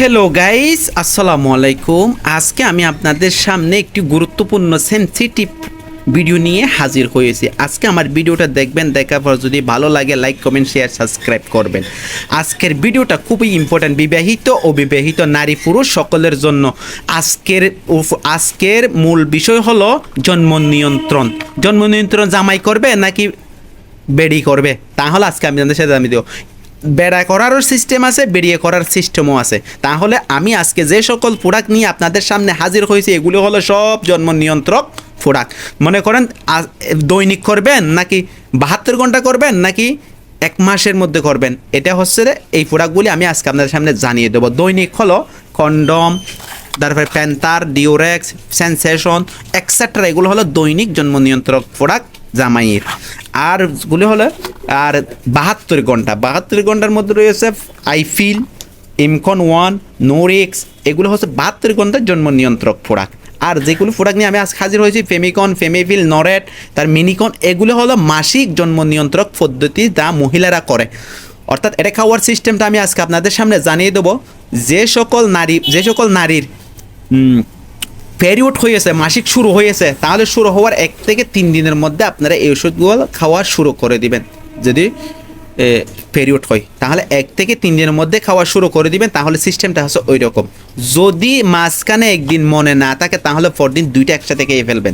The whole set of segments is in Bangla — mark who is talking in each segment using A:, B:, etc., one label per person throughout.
A: হ্যালো গাইস, আসসালামু আলাইকুম। আজকে আমি আপনাদের সামনে একটি গুরুত্বপূর্ণ সেনসিটিভ ভিডিও নিয়ে হাজির হয়েছি। আজকে আমার ভিডিওটা দেখবেন, দেখার পর যদি ভালো লাগে লাইক কমেন্ট শেয়ার সাবস্ক্রাইব করবেন। আজকের ভিডিওটা খুবই ইম্পর্ট্যান্ট, বিবাহিত অবিবাহিত নারী পুরুষ সকলের জন্য। আজকের মূল বিষয় হলো জন্ম নিয়ন্ত্রণ। জন্ম নিয়ন্ত্রণ জামাই করবে নাকি বেড়ি করবে, তাহলে আজকে আমি আপনাদের সাথে আমি দেবো। বেড়া করারও সিস্টেম আছে, বেরিয়ে করার সিস্টেমও আছে। তাহলে আমি আজকে যে সকল প্রোডাক্ট নিয়ে আপনাদের সামনে হাজির হয়েছি, এগুলো হলো সব জন্ম নিয়ন্ত্রক প্রোডাক্ট। মনে করেন দৈনিক করবেন নাকি 72 ঘন্টা করবেন নাকি এক মাসের মধ্যে করবেন, এটা হচ্ছে এই প্রোডাক্টগুলি আমি আজকে আপনাদের সামনে জানিয়ে দেবো। দৈনিক হলো কন্ডম, তারপরে প্যান্থার, ডিওরেক্স, সেন্সেশন এক্সেট্রা, এগুলো হলো দৈনিক জন্ম নিয়ন্ত্রক প্রোডাক্ট জামাইয়ের। আর গুলো হলো আর 72 ঘন্টার মধ্যে রয়েছে আইফিল, ইমকন ওয়ান, নোরিক্স, এগুলো হচ্ছে 72 ঘন্টার জন্ম নিয়ন্ত্রক প্রোডাক্ট। আর যেগুলো প্রোডাক্ট নিয়ে আমি আজ হাজির হয়েছি, ফেমিকন, ফেমিফিল, নরেট, তার মিনিকন, এগুলো হলো মাসিক জন্ম নিয়ন্ত্রক পদ্ধতি যা মহিলারা করে। অর্থাৎ এটা খাওয়ার সিস্টেমটা আমি আজকে আপনাদের সামনে জানিয়ে দেবো। যে সকল নারীর পেরিয়ড হয়েছে, মাসিক শুরু হয়েছে, তাহলে শুরু হওয়ার 1 থেকে 3 দিনের মধ্যে আপনারা এই ওষুধগুলো খাওয়া শুরু করে দিবেন। যদি পেরিয়ড হয় তাহলে 1 থেকে 3 দিনের মধ্যে খাওয়া শুরু করে দিবেন। তাহলে সিস্টেমটা হচ্ছে ওই রকম। যদি মাঝখানে একদিন মনে না থাকে তাহলে পরদিন 2টা একসাথে খেয়ে ফেলবেন।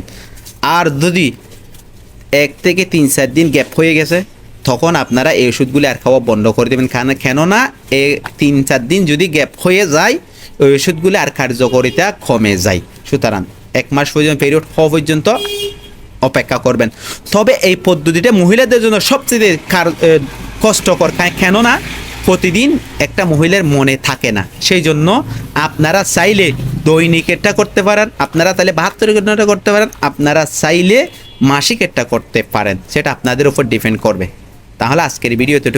A: আর যদি 1 থেকে 3-4 দিন গ্যাপ হয়ে গেছে, তখন আপনারা এই ওষুধগুলি আর খাওয়া বন্ধ করে দেবেন। কেননা 3-4 দিন যদি গ্যাপ হয়ে যায়, ওই ওষুধগুলি আর কার্যকারিতা কমে যায়। সুতরাং 1 মাস পর্যন্ত পেরিয়ড হওয়া পর্যন্ত অপেক্ষা করবেন। তবে এই পদ্ধতিটা মহিলাদের জন্য সবচেয়ে কষ্টকর, কেননা প্রতিদিন একটা মহিলার মনে থাকে না। সেই জন্য আপনারা চাইলে দৈনিকেরটা করতে পারেন, আপনারা তাহলে 72 ঘন্টাটা করতে পারেন, আপনারা চাইলে মাসিকেরটা করতে পারেন, সেটা আপনাদের উপর ডিপেন্ড করবে। তাহলে আজকের ভিডিওতে